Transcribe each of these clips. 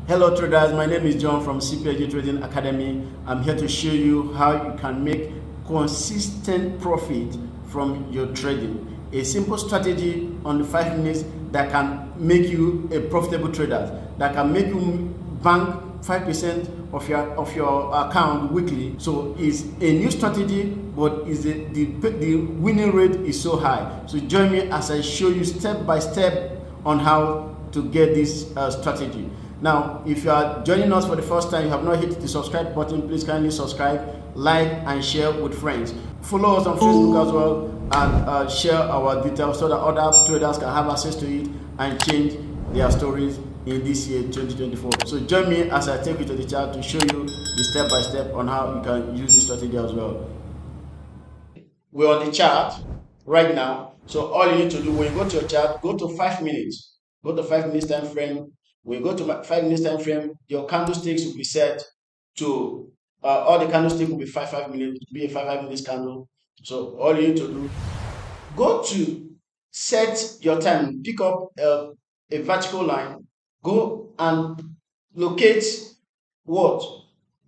Hello traders, my name is John from CPG Trading Academy. I'm here to show you how you can make consistent profit from your trading. A simple strategy on 5 minutes that can make you a profitable trader, that can make you bank 5% of your account weekly. So it's a new strategy, but is the winning rate is so high. So join me as I show you step by step on how to get this strategy. Now, if you are joining us for the first time, you have not hit the subscribe button, please kindly subscribe, like, and share with friends. Follow us on Facebook as well, and share our details so that other traders can have access to it and change their stories in this year 2024. So join me as I take you to the chart to show you the step by step on how you can use this strategy as well. We're on the chart right now. So all you need to do when you go to your chart, go to 5 minutes. Go to 5 minutes time frame. When you go to 5 minutes time frame, your candlesticks will be set to all the candlesticks will be 5 minutes, be a 5 minutes candle. So all you need to do, go to set your time, pick up a vertical line, go and locate what?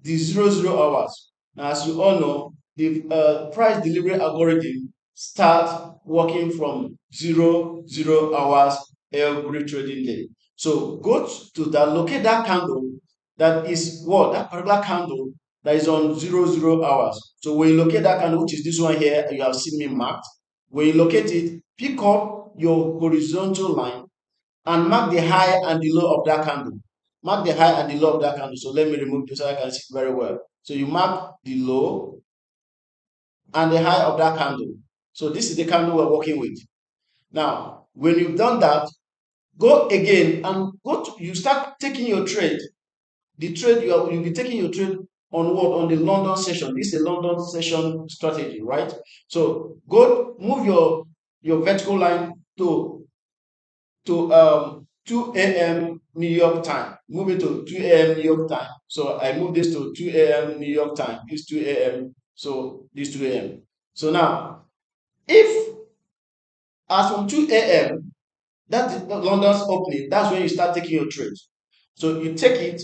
The 00 hours. Now, as you all know, the price delivery algorithm start working from 00 hours every trading day. So go to that, locate that candle that is what? That particular candle that is on 00 hours. So when you locate that candle, which is this one here, you have seen me marked. When you locate it, pick up your horizontal line and mark the high and the low of that candle. Mark the high and the low of that candle. So let me remove this so I can see it very well. So you mark the low and the high of that candle. So this is the candle we're working with. Now, when you've done that, go again and you start taking your trade. The trade you'll be taking your trade on what? On the London session. This is a London session strategy, right? So go move your vertical line to 2 a.m. New York time. Move it to 2 a.m. New York time. So I move this to 2 a.m. New York time. This 2 a.m. So this 2 a.m. So now, if as from 2 a.m., that's London's opening, that's when you start taking your trade. So you take it.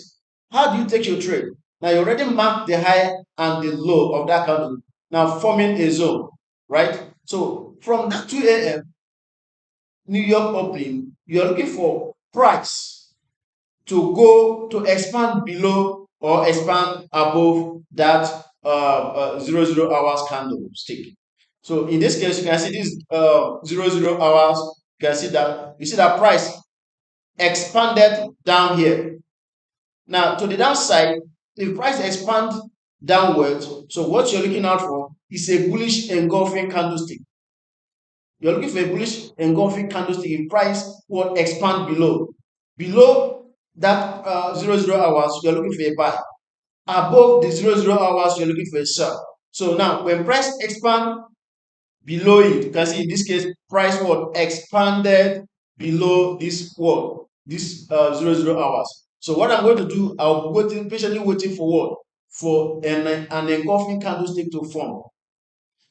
How do you take your trade? Now you already marked the high and the low of that candle, now forming a zone, right? So from that 2 a.m. New York opening, you're looking for price to go to expand below or expand above that 00 hours candlestick. So in this case, you can see this 00 hours. You can see that price expanded down here. Now to the downside, if price expand downwards, so what you're looking out for is a bullish engulfing candlestick. You're looking for a bullish engulfing candlestick if price will expand below that 00 hours. You're looking for a buy. Above the 00 hours, you're looking for a sell. So now when price expand below it, you can see in this case price what expanded below this what this 00 hours. So what I'm going to do, I'll be patiently waiting for what? For an engulfing candlestick to form.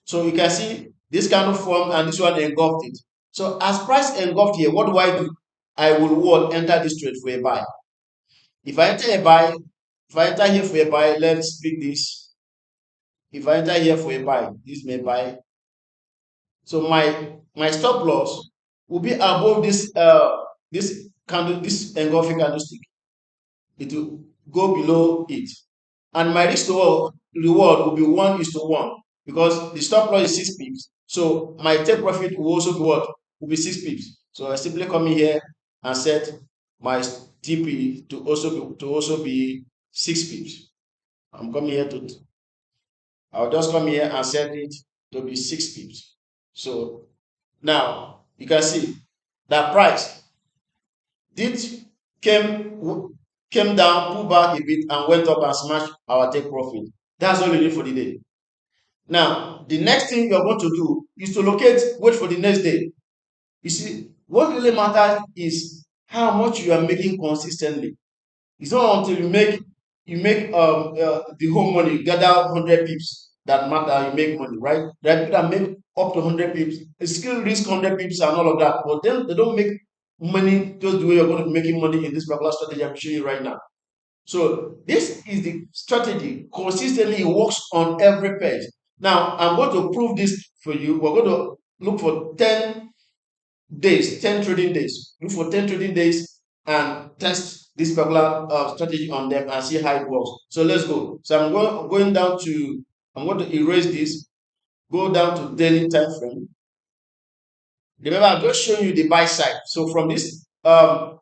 So you can see this candle formed and this one engulfed it. So as price engulfed here, what do? I will enter this trade for a buy. If I enter a buy, if I enter here for a buy, let's pick this. If I enter here for a buy, this may buy. So my stop loss will be above this this candle, this engulfing candlestick. It will go below it, and my risk to reward will be 1:1 because the stop loss is 6 pips. So my take profit will also be what? Will be 6 pips. So I simply come in here and set my TP to also be 6 pips. I'm coming here to I'll just come here and set it to be 6 pips. So now you can see that price did came down, pulled back a bit, and went up and smashed our take profit. That's all you need for the day. Now, the next thing you're going to do is to wait for the next day. You see, what really matters is how much you are making consistently. It's not until you make the whole money, gather 100 pips that matter, you make money, right? There are people that make up to 100 pips. They still risk 100 pips and all of that, but then they don't make money just the way you're going to be making money in this particular strategy I'm showing you right now. So this is the strategy. Consistently, it works on every page. Now, I'm going to prove this for you. We're going to look for 10 days, 10 trading days. Look for 10 trading days and test this particular strategy on them and see how it works. So let's go. So going down to, I'm going to erase this, go down to daily time frame. Remember, I'm just showing you the buy side. So from this 10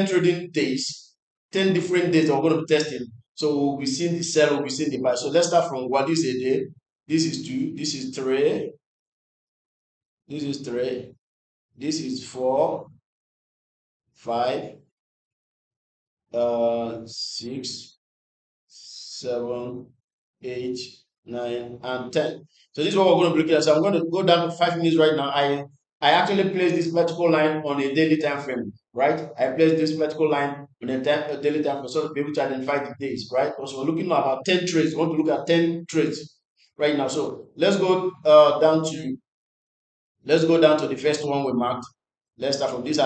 trading days, 10 different days we're going to be testing. So we'll be seeing the sell, we'll be seeing the buy. So let's start from what is a day. This is 2, this is 3, this is 3, this is 4, 5, 6, 7, 8, 9, and 10. So this is what we're going to be looking at. So I'm going to go down to 5 minutes right now. I actually place this vertical line on a daily time frame, right? I place this vertical line on a daily time frame so to be able to identify the days, right? Because we're looking at about 10 trades. We want to look at 10 trades right now. So let's go down to the first one we marked. Let's start from this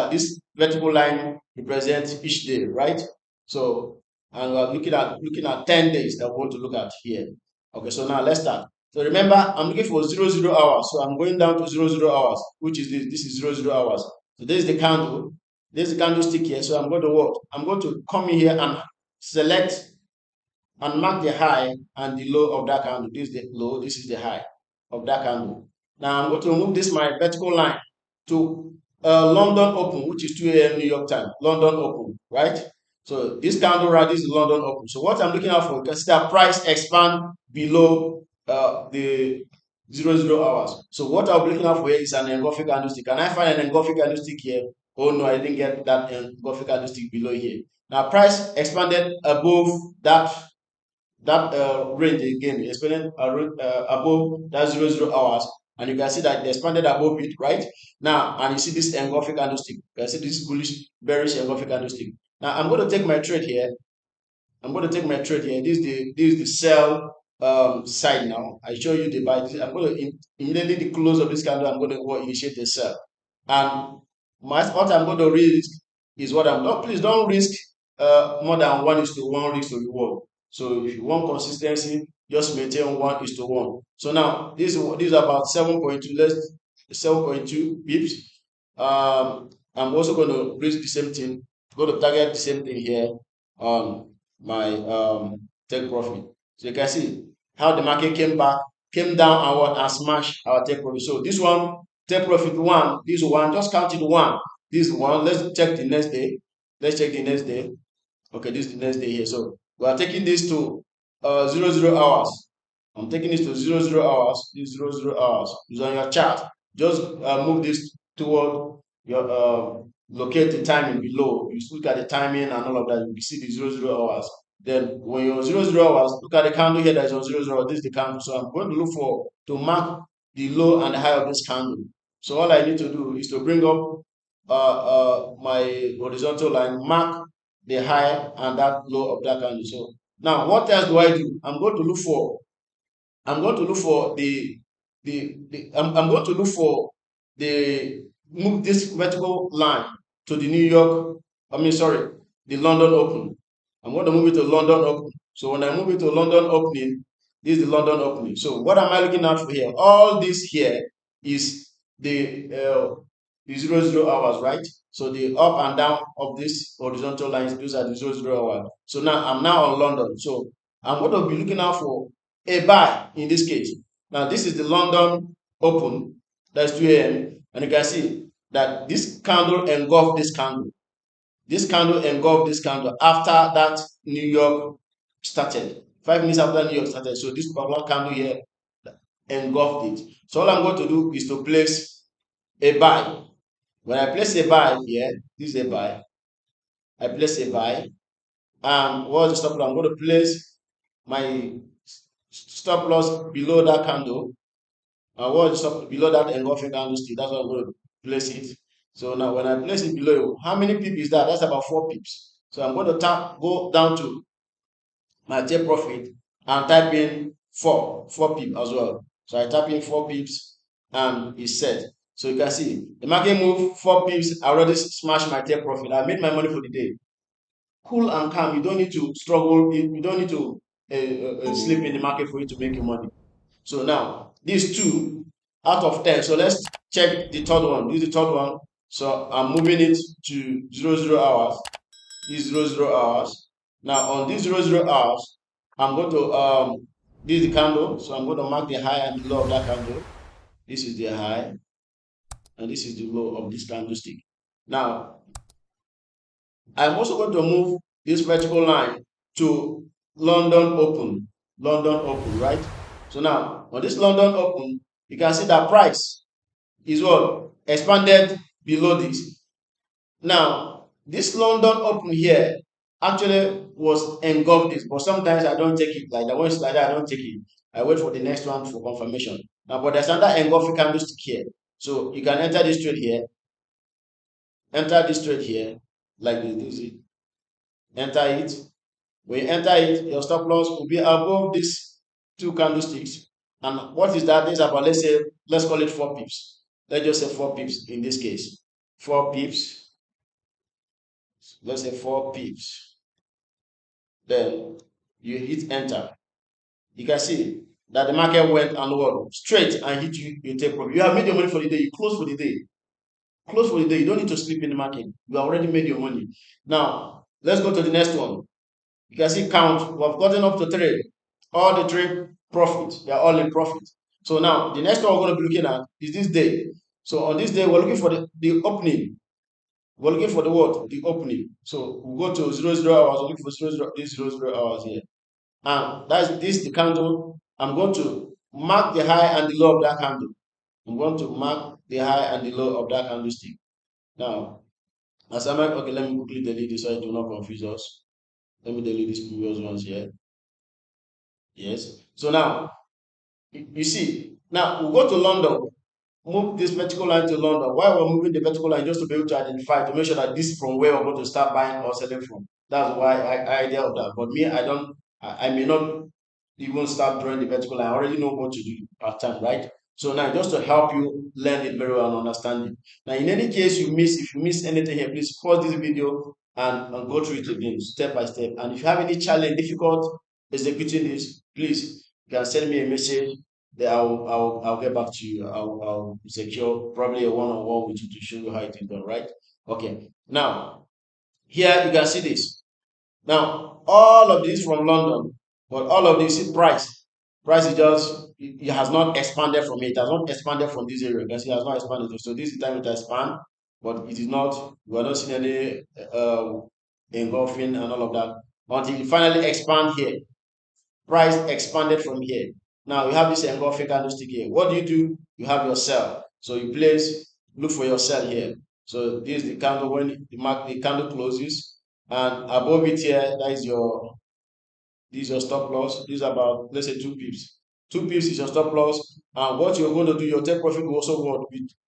vertical line represents each day, right? So, and we're looking at 10 days that we want to look at here. Okay, so now let's start. So remember, I'm looking for 00 hours. So I'm going down to 00 hours, which is this. This is 00 hours. So this is the candle. This is the candlestick here. So I'm going to what? I'm going to come in here and select and mark the high and the low of that candle. This is the low, this is the high of that candle. Now I'm going to move this my vertical line to London open, which is 2 a.m. New York time. London open, right? So this candle right is London open. So what I'm looking out for, you can see that price expand below the 00 hours. So what I'll be looking out for here is an engulfing candlestick. Can I find an engulfing candlestick here? Oh no, I didn't get that engulfing candlestick below here. Now price expanded above that range again, expanded above that 00 hours, and you can see that they expanded above it, right? Now, and you see this engulfing candlestick. You can see this bullish, bearish engulfing candlestick. Now, I'm going to take my trade here. I'm going to take my trade here. This is the sell side now. I show you the buy. I'm going to immediately the close of this candle. I'm going to go initiate the sell, and what I'm going to risk is what I'm. Don't please don't risk more than 1:1 risk to reward. So if you want consistency, just maintain 1:1. So now this is about 7.2. Let's 7.2 pips. I'm also going to risk the same thing. Go to target the same thing here on my take profit. So you can see how the market came down and smashed our take profit. So this one, take profit one, this one, just count it one. This one, let's check the next day. Let's check the next day. Okay, this is the next day here. So we are taking this to 00 hours. I'm taking this to 00 hours. This 00 hours is on your chart. Just move this toward your locate the timing below. You look at the timing and all of that. You see the 00 hours. Then when you're on 00 hours, look at the candle here that is on 00. This is the candle. So I'm going to look for to mark the low and the high of this candle. So all I need to do is to bring up my horizontal line, mark the high and that low of that candle. So now what else do I do? I'm going to look for I'm going to look for the move this vertical line to the New York, sorry, the London open. I'm going to move it to London open. So when I move it to London opening, this is the London opening. So what am I looking at for here? All this here is the 00 hours, right? So the up and down of this horizontal lines, those are the 00 hours. So now I'm now on London. So I'm going to be looking out for a buy in this case. Now this is the London open, that's 2 a.m. and you can see that this candle engulfed this candle. This candle engulfed this candle after that New York started. 5 minutes after New York started. So this particular candle here engulfed it. So all I'm going to do is to place a buy. When I place a buy here, this is a buy. I place a buy. What's the stop loss? I'm going to place my stop loss below that candle. What's the stop below that engulfing candlestick? That's what I'm going to place it. So now when I place it below, how many pips is that? That's about 4 pips. So I'm going to go down to my take profit and type in 4 pips as well. So I type in 4 pips and it's set. So you can see the market move 4 pips. I already smashed my take profit. I made my money for the day. cool and calm. You don't need to struggle. You don't need to sleep in the market for you to make your money. So now these 2 out of 10. So let's check the third one. This is the third one. So I'm moving it to 00 hours. This 00 hours. Now on these 00 hours, I'm going to this is the candle. So I'm going to mark the high and the low of that candle. This is the high and this is the low of this candlestick. Now I'm also going to move this vertical line to London Open. London Open, right? So now on this London Open, you can see that price is what? Expanded below this. Now, this London Open here actually was engulfed this, but sometimes I don't take it like that. When it's like that, I don't take it. I wait for the next one for confirmation. Now, but there's another engulfing candlestick here. So you can enter this trade here, enter this trade here, like this. Enter it. When you enter it, your stop loss will be above these 2 candlesticks. And what is that? This is about, let's call it 4 pips. Let's just say 4 pips in this case. 4 pips. Let's say 4 pips. Then you hit enter. You can see that the market went and what? Straight and hit you, you take profit. You have made your money for the day. You close for the day. Close for the day. You don't need to sleep in the market. You already made your money. Now, let's go to the next one. You can see count. We have gotten up to 3. All the 3 profit. They are all in profit. So now, the next one we're going to be looking at is this day. So on this day, we're looking for the opening. We're looking for the what? The opening. So we'll go to 00 hours. We're looking for these 00 hours here. And this is the candle. I'm going to mark the high and the low of that candle. I'm going to mark the high and the low of that candlestick. Now, as I'm like, okay, let me quickly delete this so it will not confuse us. Let me delete these previous ones here. Yes. So now, you see, now we'll go to London, move this vertical line to London. Why we're moving the vertical line? Just to be able to identify, to make sure that this is from where we're going to start buying or selling from. That's why I idea of that. But me, I may not even start drawing the vertical line. I already know what to do at time, right? So now just to help you learn it very well and understand it. Now, in any case if you miss anything here, please pause this video and go through it again, step by step. And if you have any challenge, difficult executing this, please, you can send me a message. Then I'll get back to you. I'll secure probably a one-on-one with you to show you how it is done, right? Okay. Now, here you can see this. Now, all of this from London, but all of this price. Price is just, it has not expanded from it. It has not expanded from this area. You can see it has not expanded. So this is the time it expand, but it is not, we are not seeing any engulfing and all of that until it finally expand here. Price expanded from here. Now you have this engulfing candlestick here. What do? You have your sell. So you look for your sell here. So this is the candle when the candle closes, and above it here, this is your stop loss. This is about, let's say, 2 pips. 2 pips is your stop loss. And what you're going to do, your take profit will also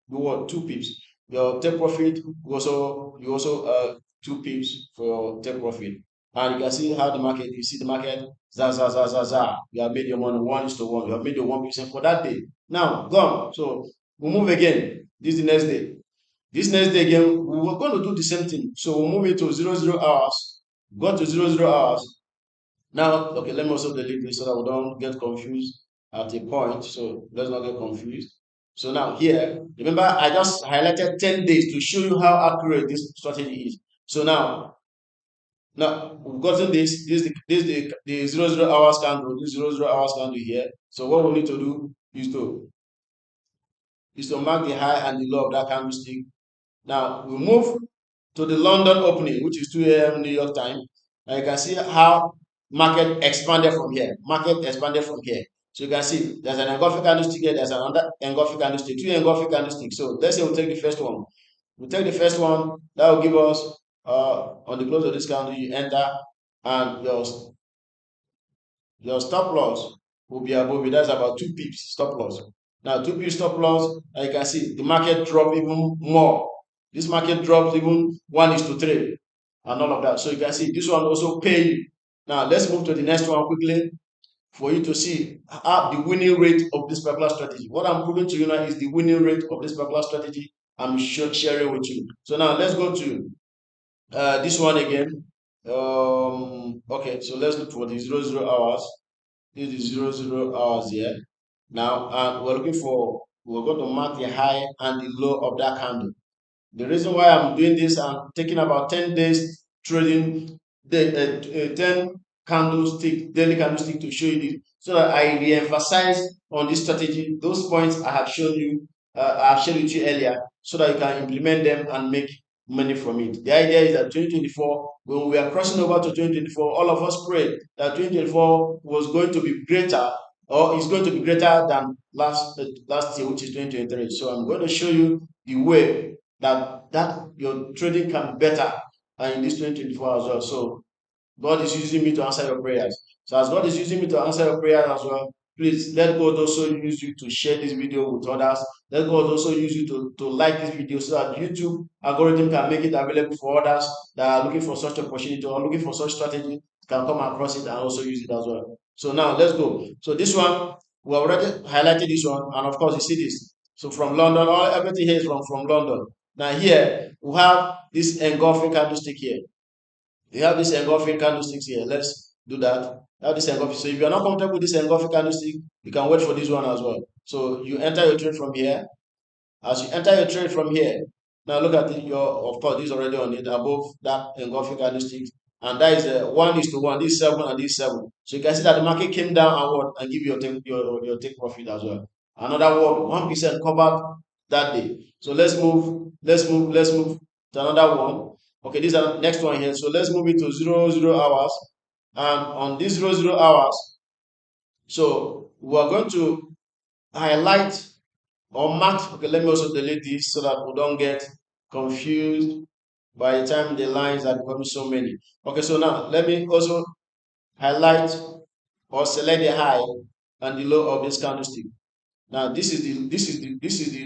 what 2 pips. Your take profit will also, 2 pips for your take profit. And you can see how the market, you see the market, za, za, za, za, za. You have made your money 1:1. You have made your 1% for that day. Now, gone. So we'll move again. This is the next day. This next day again, we were going to do the same thing. So we'll move it to 00 hours. Go to 00 hours. Now, okay, let me also delete this so that we don't get confused at a point. So let's not get confused. So now here, remember I just highlighted 10 days to show you how accurate this strategy is. So now we've gotten the 00 hours candle, this 00 hours candle here. So what we need to do is to mark the high and the low of that candlestick. Now we move to the London opening, which is 2 a.m. New York time. And you can see how market expanded from here. Market expanded from here. So you can see there's an engulfing candlestick here, there's another engulfing candlestick, 2 engulfing candlesticks. So let's say we'll take the first one. We'll take the first one, that will give us on the close of this candle, you enter, and your stop loss will be above it. That's about 2 pips stop loss. Now 2 pips stop loss, and you can see the market drop even more. This market drops even 1:3 and all of that. So you can see this one also pay you. Now let's move to the next one quickly for you to see how the winning rate of this particular strategy. What I'm proving to you now is the winning rate of this particular strategy I'm sharing with you. So now let's go to this one again. Okay, so let's look for the 00 hours. This is 00 hours here. Now, and we're going to mark the high and the low of that candle. The reason why I'm doing this, I'm taking about 10 days trading the 10 candlestick, daily candlestick to show you this, so that I re-emphasize on this strategy, those points I have shown you, I have shared with you earlier, so that you can implement them and make money from it. The idea is that 2024, when we are crossing over to 2024, all of us prayed that 2024 was going to be greater, or is going to be greater than last year, which is 2023. So I'm going to show you the way that your trading can be better in this 2024 as well. So God is using me to answer your prayers. So as God is using me to answer your prayers as well, please let God also use you to share this video with others. Let God also use you to like this video, so that YouTube algorithm can make it available for others that are looking for such opportunity or looking for such strategy, can come across it and also use it as well. So now let's go. So this one, we already highlighted this one, and of course you see this. So from London, everything here is from London. Now here we have this engulfing candlestick here. You have this engulfing candlesticks here. Let's do that. You have this engulfing. So if you're not comfortable with this engulfing candlestick, you can wait for this one as well. So you enter your trade from here. As you enter your trade from here, now look at it. Of course, this is already on it above that engulfing candlestick, and that is 1:1. This is 7 and this is 7. So you can see that the market came down and what, and give you your take profit as well. Another one, 1% covered that day. So let's move to another one. Okay, this is the next one here. So let's move it to 00 hours, and on this 00 hours, so we are going to highlight or marked. Okay, let me also delete this so that we don't get confused by the time the lines are becoming so many. Okay, so now let me also highlight or select the high and the low of this candlestick. Now this is the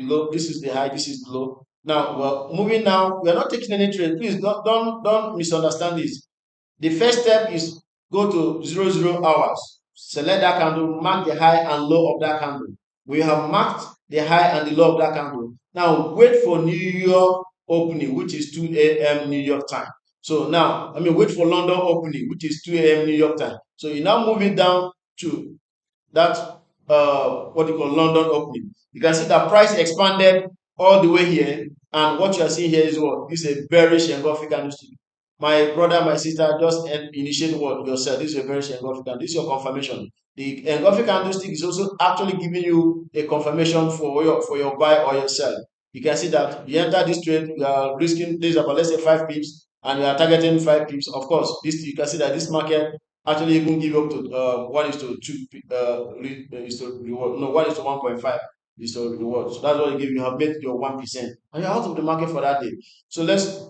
low, this is the high, this is the low. Now we're moving. Now we are not taking any trade. Please don't misunderstand this. The first step is go to 00 hours, select that candle, mark the high and low of that candle. We have marked the high and the low of that candle. Now wait for New York opening, which is 2 a.m. New York time. So now, wait for London opening, which is 2 a.m. New York time. So you now move it down to that what you call London opening. You can see that price expanded all the way here, and what you are seeing here is what? This is a bearish engulfing candlestick. My brother, my sister, just initiate what yourself. This is a bearish engulfing candle. This is your confirmation. The engulfing candlestick is also actually giving you a confirmation for your buy or your sell. You can see that you enter this trade, you are risking this about, let's say, 5 pips, and you are targeting 5 pips. Of course, this, you can see that this market actually even give up to 1:2 is to reward. No, 1:1.5 is to reward. So that's what you give. You have made your 1%, and you're out of the market for that day. So let's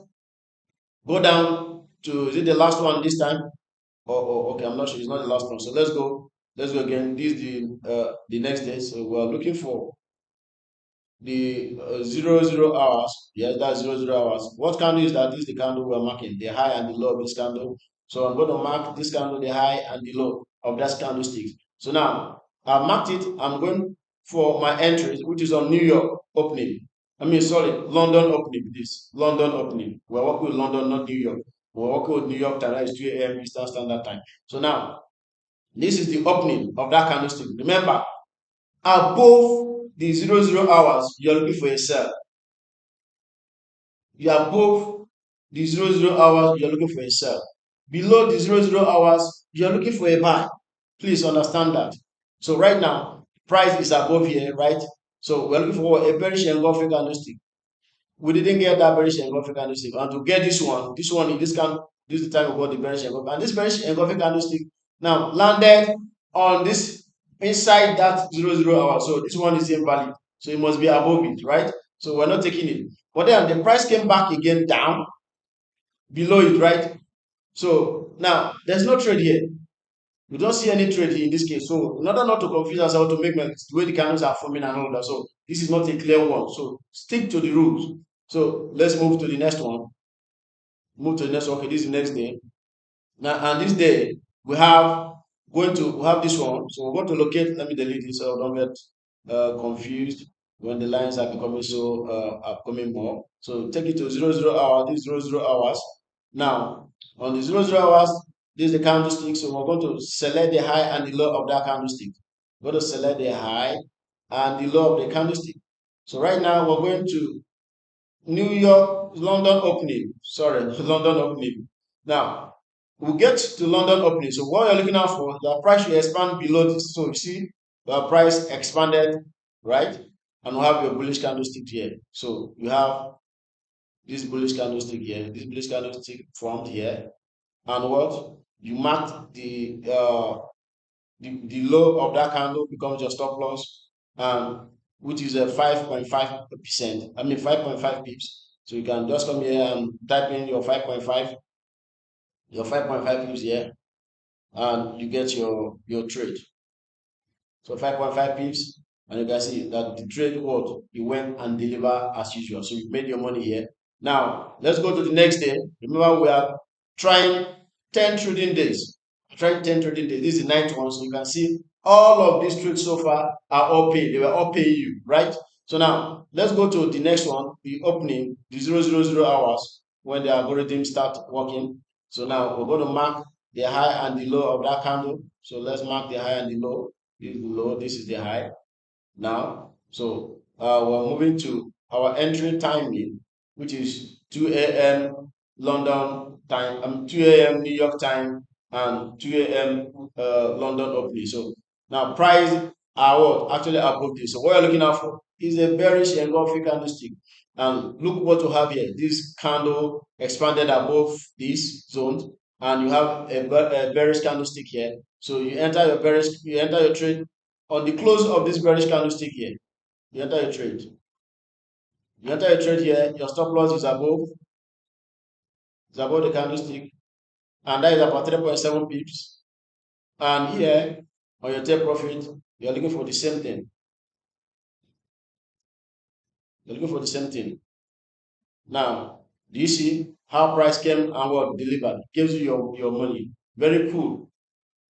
go down to, is it the last one this time? Okay, I'm not sure. It's not the last one. So let's go. Let's go again. This is the next day. So we're looking for the 00 hours. Yes, that's 00 hours. What candle is that? This is the candle we're marking, the high and the low of this candle. So I'm going to mark this candle, the high and the low of that candlestick. So now I've marked it. I'm going for my entries, which is on New York opening. Sorry, London opening. This London opening. We're working with London, not New York. We're working with New York time. That is 2 a.m. Eastern Standard Time. So now this is the opening of that candlestick. Remember, above the 00 hours, you're looking for a sell. You are above the 00 hours, you're looking for a sell. Below the 00 hours, you're looking for a buy. Please understand that. So right now, price is above here, right? So we're looking for a bearish engulfing candlestick. We didn't get that bearish engulfing candlestick. And to get this one, this is the time we got the bearish engulfing. And this bearish engulfing candlestick now landed on this inside that 00 hour. So this one is invalid. So it must be above it, right? So we're not taking it. But then the price came back again down below it, right? So now there's no trade here. We don't see any trade here in this case. So in order not to confuse ourselves, to make the way the candles are forming and all that. So this is not a clear one. So stick to the rules. So let's move to the next one. Move to the next one. Okay, this is the next day. Now, and this day we have we have this one. So we're going to locate. Let me delete this so I don't get confused when the lines are becoming more. So take it to 00 hours. This 00 hours. Now On the 00 hours, this is the candlestick. So we're going to select the high and the low of that candlestick. We're going to select the high and the low of the candlestick. So right now we're going to London opening. Sorry, London opening. Now we'll get to London opening. So what you're looking out for, the price should expand below this. So you see the price expanded, right? And we have your bullish candlestick here. So you have this bullish candlestick here, this bullish candlestick formed here, and what you mark the low of that candle becomes your stop loss, which is a 5.5%. I mean 5.5 pips. So you can just come here and type in your 5.5 pips here, and you get your trade. So 5.5 pips, and you can see that the trade what it went and deliver as usual. So you made your money here. Now let's go to the next day. Remember, we are trying 10 trading days. Trying 10 trading days. This is the ninth one. So you can see all of these trades so far are all paid. They were all paying you, right? So now let's go to the next one, the opening, the 000 hours, when the algorithm start working. So now we're going to mark the high and the low of that candle. So let's mark the high and the low. This is the low, this is the high now. So we're moving to our entry timing, which is 2 a.m. London time, 2 a.m. New York time, and 2 a.m. London opening. So now price are what actually above this. So what you're looking out for is a bearish engulfing candlestick. And look what you have here. This candle expanded above this zone, and you have a bearish candlestick here. So you enter your trade on the close of this bearish candlestick here. You enter your trade. You enter your trade here. Your stop loss is above the candlestick, and that is about 3.7 pips. And here on your take profit, you're looking for the same thing. You're looking for the same thing. Now, do you see how price came and what delivered? Gives you your money. Very cool.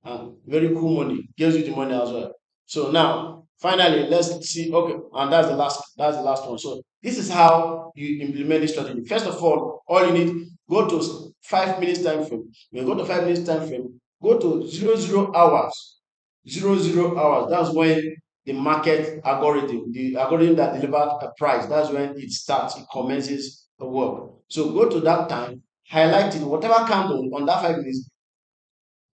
And very cool money. Gives you the money as well. So now, finally, let's see. Okay, and that's the last one. So this is how you implement this strategy. First of all you need, go to 5 minutes time frame. When you go to 5 minutes time frame, go to 00 hours. 00 hours. That's when the market algorithm, the algorithm that delivers a price, that's when it starts, it commences the work. So go to that time, highlight it, whatever candle on that 5 minutes,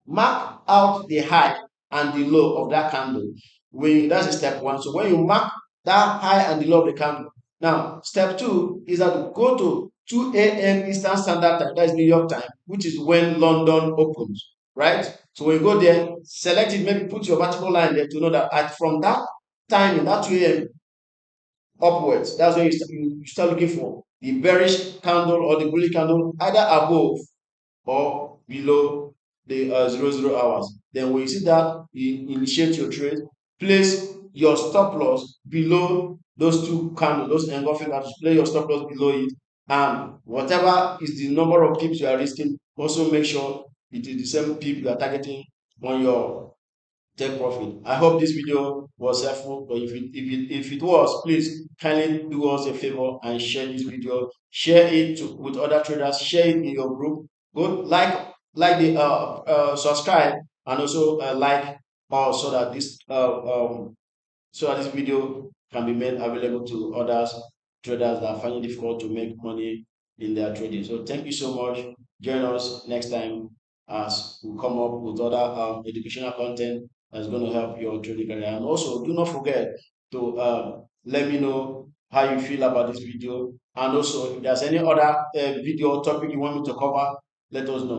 mark out the high and the low of that candle. That's step one. So when you mark that high and the low of the candle, now step two is that you go to 2 a.m. Eastern Standard Time, that is New York time, which is when London opens, right? So when you go there, select it, maybe put your vertical line there to know that from that time in that 2 a.m. upwards, that's when you start looking for the bearish candle or the bullish candle, either above or below the 00 hours. Then when you see that, you initiate your trade, place your stop loss below those two candles, those engulfing candles, place your stop loss below it, and whatever is the number of pips you are risking, also make sure it is the same pip you are targeting on your take profit. I hope this video was helpful, but if it was, please kindly do us a favor and share this video, share it with other traders, share it in your group. Go like the subscribe, and also like so that this video can be made available to others traders that are finding it difficult to make money in their trading. So thank you so much. Join us next time as we come up with other educational content that's going to help your trading career. And also, do not forget to let me know how you feel about this video. And also, if there's any other video topic you want me to cover, let us know.